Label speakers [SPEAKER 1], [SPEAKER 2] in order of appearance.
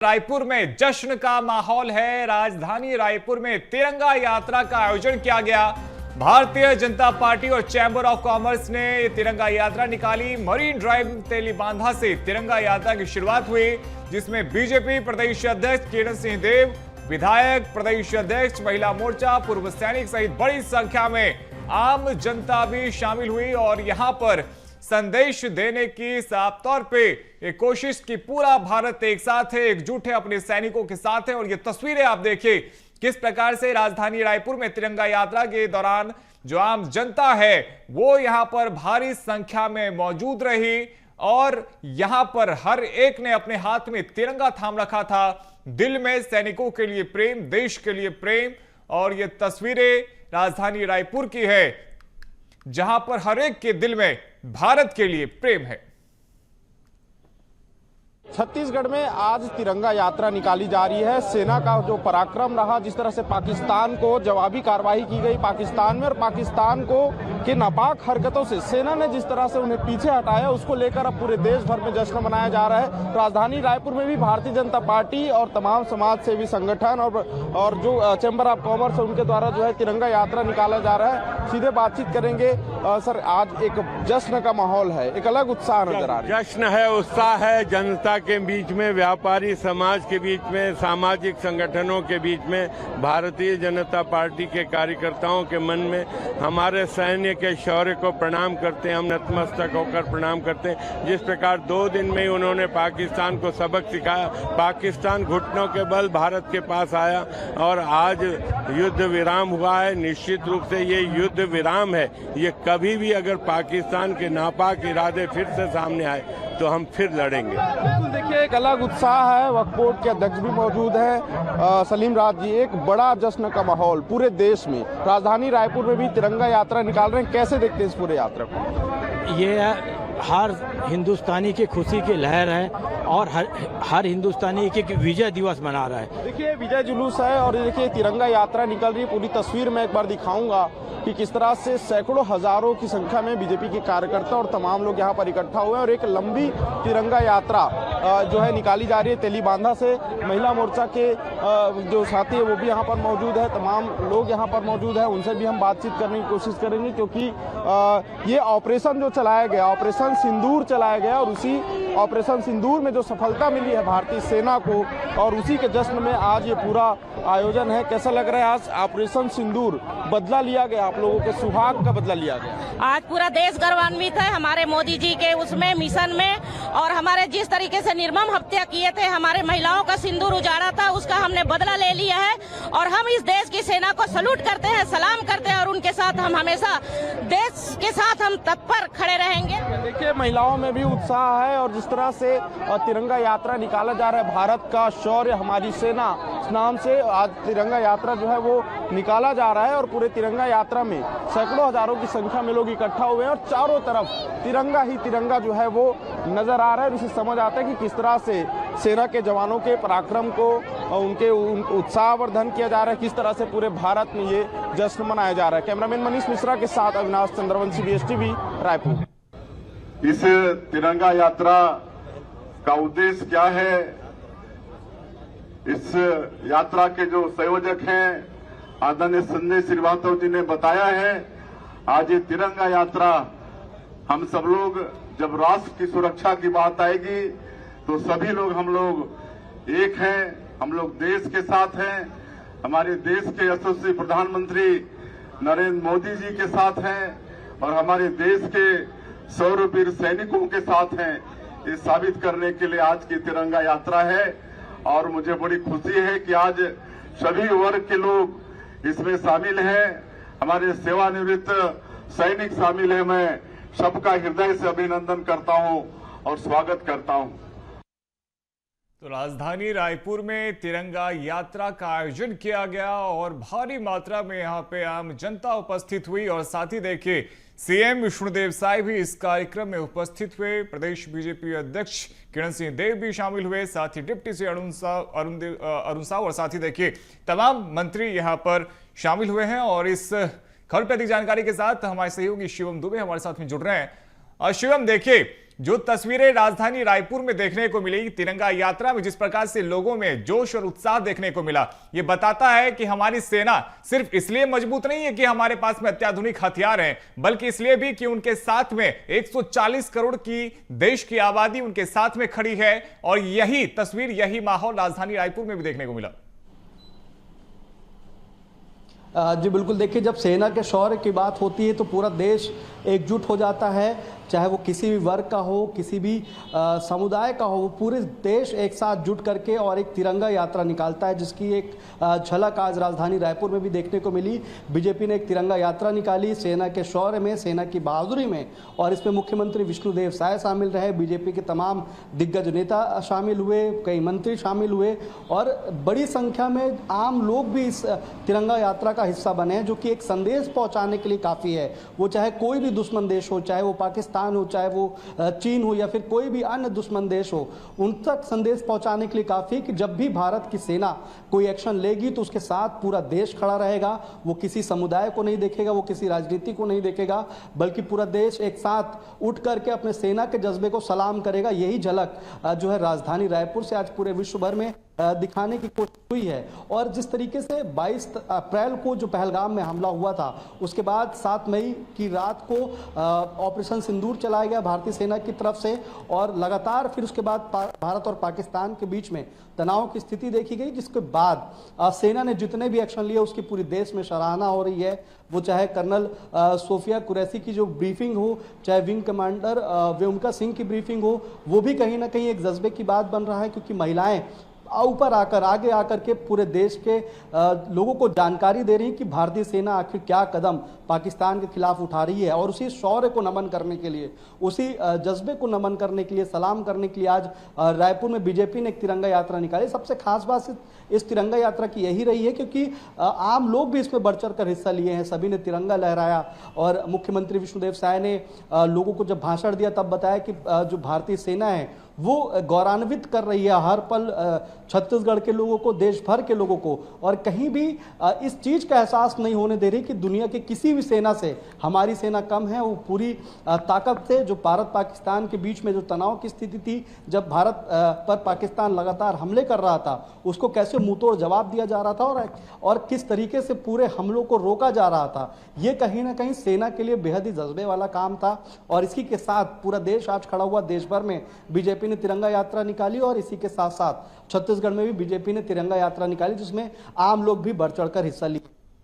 [SPEAKER 1] रायपुर में जश्न का माहौल है। राजधानी रायपुर में तिरंगा यात्रा का आयोजन किया गया। भारतीय जनता पार्टी और चैंबर ऑफ कॉमर्स ने तिरंगा यात्रा निकाली। मरीन ड्राइव तेलीबांधा से तिरंगा यात्रा की शुरुआत हुई, जिसमें बीजेपी प्रदेश अध्यक्ष किरण सिंह देव, विधायक, प्रदेश अध्यक्ष, महिला मोर्चा, पूर्व सैनिक सहित बड़ी संख्या में आम जनता भी शामिल हुई और यहां पर संदेश देने की साफ तौर पे एक कोशिश की पूरा भारत एक साथ है, एकजुट है, अपने सैनिकों के साथ है। और ये तस्वीरें आप देखिए किस प्रकार से राजधानी रायपुर में तिरंगा यात्रा के दौरान जो आम जनता है वो यहां पर भारी संख्या में मौजूद रही और यहां पर हर एक ने अपने हाथ में तिरंगा थाम रखा था। दिल में सैनिकों के लिए प्रेम, देश के लिए प्रेम। और ये तस्वीरें राजधानी रायपुर की है, जहां पर हर एक के दिल में भारत के लिए प्रेम है।
[SPEAKER 2] छत्तीसगढ़ में आज तिरंगा यात्रा निकाली जा रही है। सेना का जो पराक्रम रहा, जिस तरह से पाकिस्तान को जवाबी कार्रवाई की गई पाकिस्तान में, और पाकिस्तान को के नापाक हरकतों से सेना ने जिस तरह से उन्हें पीछे हटाया, उसको लेकर अब पूरे देश भर में जश्न मनाया जा रहा है। राजधानी रायपुर में भी भारतीय जनता पार्टी और तमाम समाज सेवी संगठन और जो चैंबर ऑफ कॉमर्स है उनके द्वारा जो है तिरंगा यात्रा निकाला जा रहा है। सीधे बातचीत करेंगे। सर, आज एक जश्न का माहौल है, एक अलग उत्साह नजर आ रहा है।
[SPEAKER 3] जश्न है, उत्साह है, जनता के बीच में, व्यापारी समाज के बीच में, सामाजिक संगठनों के बीच में, भारतीय जनता पार्टी के कार्यकर्ताओं के मन में हमारे सैन्य के शौर्य को प्रणाम करते हैं। हम नतमस्तक होकर प्रणाम करते हैं। जिस प्रकार 2 दिन में ही उन्होंने पाकिस्तान को सबक सिखाया, पाकिस्तान घुटनों के बल भारत के पास आया और आज युद्ध विराम हुआ है। निश्चित रूप से ये युद्ध विराम है। ये कभी भी अगर पाकिस्तान के नापाक इरादे फिर से सामने आए तो हम फिर लड़ेंगे।
[SPEAKER 2] बिल्कुल, देखिए एक अलग उत्साह है। वक्फ बोर्ड के अध्यक्ष भी मौजूद है सलीम राज जी। एक बड़ा जश्न का माहौल पूरे देश में, राजधानी रायपुर में भी तिरंगा यात्रा निकाल रहे हैं। कैसे देखते हैं इस पूरे यात्रा को?
[SPEAKER 4] ये हर हिंदुस्तानी की खुशी की लहर है और हर हिंदुस्तानी एक विजय दिवस मना रहा है।
[SPEAKER 2] देखिए विजय जुलूस है और देखिए तिरंगा यात्रा निकल रही है। पूरी तस्वीर मैं एक बार दिखाऊंगा कि किस तरह से सैकड़ों हजारों की संख्या में बीजेपी के कार्यकर्ता और तमाम लोग यहाँ पर इकट्ठा हुए हैं और एक लंबी तिरंगा यात्रा जो है निकाली जा रही है तेलीबांधा से। महिला मोर्चा के जो साथी है वो भी यहाँ पर मौजूद है, तमाम लोग यहाँ पर मौजूद है। उनसे भी हम बातचीत करने की कोशिश करेंगे, क्योंकि ये ऑपरेशन जो चलाया गया, ऑपरेशन सिंदूर चलाया गया, और उसी ऑपरेशन सिंदूर में जो सफलता मिली है भारतीय सेना को, और उसी के जश्न में आज ये पूरा आयोजन है। कैसा लग रहा है आज ऑपरेशन सिंदूर? बदला लिया गया, आप लोगों के सुहाग का बदला लिया गया।
[SPEAKER 5] आज पूरा देश गौरवान्वित है हमारे मोदी जी के उसमें मिशन में, और हमारे जिस तरीके से निर्मम हत्या किए थे, हमारे महिलाओं का सिंदूर उजाड़ा था, उसका हमने बदला ले लिया है। और हम इस देश की सेना को सलूट करते हैं, सलाम करते हैं, और उनके साथ हम हमेशा देश के साथ हम तत्पर खड़े रहेंगे।
[SPEAKER 2] देखिए महिलाओं में भी उत्साह है और जिस तरह से तिरंगा यात्रा निकाला जा रहा है, भारत का शौर्य, हमारी सेना नाम से आज तिरंगा यात्रा जो है वो निकाला जा रहा है। और पूरे तिरंगा यात्रा में सैकड़ों हजारों की संख्या में लोग इकट्ठा हुए हैं और चारों तरफ तिरंगा ही तिरंगा जो है वो नजर आ रहा है। इससे समझ आता है कि किस तरह से सेना के जवानों के पराक्रम को उनके उत्साहवर्धन किया जा रहा है, किस तरह से पूरे भारत में ये जश्न मनाया जा रहा है। कैमरामैन मनीष मिश्रा के साथ अविनाश चंद्रवंशी, BSTV रायपुर।
[SPEAKER 6] इस तिरंगा यात्रा का उद्देश्य क्या है? इस यात्रा के जो संयोजक हैं आदरणीय संजय श्रीवास्तव जी ने बताया है। आज ये तिरंगा यात्रा, हम सब लोग, जब राष्ट्र की सुरक्षा की बात आएगी तो सभी लोग, हम लोग एक हैं, हम लोग देश के साथ हैं, हमारे देश के यशस्वी प्रधानमंत्री नरेंद्र मोदी जी के साथ हैं और हमारे देश के शौर्यवीर सैनिकों के साथ हैं। ये साबित करने के लिए आज की तिरंगा यात्रा है और मुझे बड़ी खुशी है कि आज सभी वर्ग के लोग इसमें शामिल हैं। हमारे सेवानिवृत्त सैनिक शामिल हैं। मैं सबका हृदय से अभिनंदन करता हूं और स्वागत करता हूं।
[SPEAKER 1] तो राजधानी रायपुर में तिरंगा यात्रा का आयोजन किया गया और भारी मात्रा में यहां पे आम जनता उपस्थित हुई और साथ ही देखिए सीएम विष्णुदेव साय भी इस कार्यक्रम में उपस्थित हुए। प्रदेश बीजेपी अध्यक्ष किरण सिंह देव भी शामिल हुए, साथ ही डिप्टी सी अरुण साव और साथ ही देखिए तमाम मंत्री यहां पर शामिल हुए हैं। और इस खबर पर अधिक जानकारी के साथ हमारे सहयोगी शिवम दुबे हमारे साथ में जुड़ रहे हैं। शिवम, देखिए जो तस्वीरें राजधानी रायपुर में देखने को मिली, तिरंगा यात्रा में जिस प्रकार से लोगों में जोश और उत्साह देखने को मिला, यह बताता है कि हमारी सेना सिर्फ इसलिए मजबूत नहीं है कि हमारे पास में अत्याधुनिक हथियार हैं, बल्कि इसलिए भी कि उनके साथ में 140 करोड़ की देश की आबादी उनके साथ में खड़ी है। और यही तस्वीर, यही माहौल राजधानी रायपुर में भी देखने को मिला।
[SPEAKER 7] जी बिल्कुल, देखिए जब सेना के शौर्य की बात होती है तो पूरा देश एकजुट हो जाता है, चाहे वो किसी भी वर्ग का हो, किसी भी समुदाय का हो, वो पूरे देश एक साथ जुट करके और एक तिरंगा यात्रा निकालता है, जिसकी एक झलक आज राजधानी रायपुर में भी देखने को मिली। बीजेपी ने एक तिरंगा यात्रा निकाली सेना के शौर्य में, सेना की बहादुरी में, और इसमें मुख्यमंत्री विष्णुदेव साय शामिल रहे, बीजेपी के तमाम दिग्गज नेता शामिल हुए, कई मंत्री शामिल हुए और बड़ी संख्या में आम लोग भी इस तिरंगा यात्रा का हिस्सा बने, जो कि एक संदेश पहुंचाने के लिए काफ़ी है। वो चाहे कोई भी दुश्मन देश हो, चाहे वो पाकिस्तान हो, चाहे वो चीन हो या फिर कोई भी अन्य दुश्मन देश हो, उन तक संदेश पहुंचाने के लिए काफ़ी है कि जब भी भारत की सेना कोई एक्शन लेगी तो उसके साथ पूरा देश खड़ा रहेगा। वो किसी समुदाय को नहीं देखेगा, वो किसी राजनीति को नहीं देखेगा, बल्कि पूरा देश एक साथ उठ करके अपने सेना के जज्बे को सलाम करेगा। यही झलक जो है राजधानी रायपुर से आज पूरे विश्व भर में दिखाने की कोशिश हुई है। और जिस तरीके से 22 अप्रैल को जो पहलगाम में हमला हुआ था, उसके बाद 7 मई की रात को ऑपरेशन सिंदूर चलाया गया भारतीय सेना की तरफ से, और लगातार फिर उसके बाद भारत और पाकिस्तान के बीच में तनाव की स्थिति देखी गई, जिसके बाद सेना ने जितने भी एक्शन लिए उसकी पूरी देश में सराहना हो रही है। वो चाहे कर्नल सोफिया कुरैशी की जो ब्रीफिंग हो, चाहे विंग कमांडर व्योमिका सिंह की ब्रीफिंग हो, वो भी कहीं ना कहीं एक जज्बे की बात बन रहा है, क्योंकि महिलाएं ऊपर आकर, आगे आकर के पूरे देश के लोगों को जानकारी दे रही है कि भारतीय सेना आखिर क्या कदम पाकिस्तान के खिलाफ उठा रही है। और उसी शौर्य को नमन करने के लिए, उसी जज्बे को नमन करने के लिए, सलाम करने के लिए आज रायपुर में बीजेपी ने एक तिरंगा यात्रा निकाली। सबसे खास बात इस तिरंगा यात्रा की यही रही है क्योंकि आम लोग भी इसमें बढ़ चढ़ कर हिस्सा लिए हैं, सभी ने तिरंगा लहराया। और मुख्यमंत्री विष्णुदेव साय ने लोगों को जब भाषण दिया तब बताया कि जो भारतीय सेना है वो गौरवान्वित कर रही है हर पल छत्तीसगढ़ के लोगों को, देश भर के लोगों को, और कहीं भी इस चीज़ का एहसास नहीं होने दे रही कि दुनिया के किसी भी सेना से हमारी सेना कम है। वो पूरी ताकत से जो भारत पाकिस्तान के बीच में जो तनाव की स्थिति थी, जब भारत पर पाकिस्तान लगातार हमले कर रहा था, उसको कैसे मुंहतोड़ जवाब दिया जा रहा था और किस तरीके से पूरे हमलों को रोका जा रहा था, ये कहीं ना कहीं सेना के लिए बेहद ही जज्बे वाला काम था। और इसी के साथ पूरा देश आज खड़ा हुआ, देश भर में बीजेपी ने तिरंगा यात्रा निकाली, और इसी के साथ साथ छत्तीसगढ़ में भी बीजेपी ने तिरंगा यात्रा निकाली, जिसमें आम लोग भी बढ़ चढ़कर हिस्सा लिए।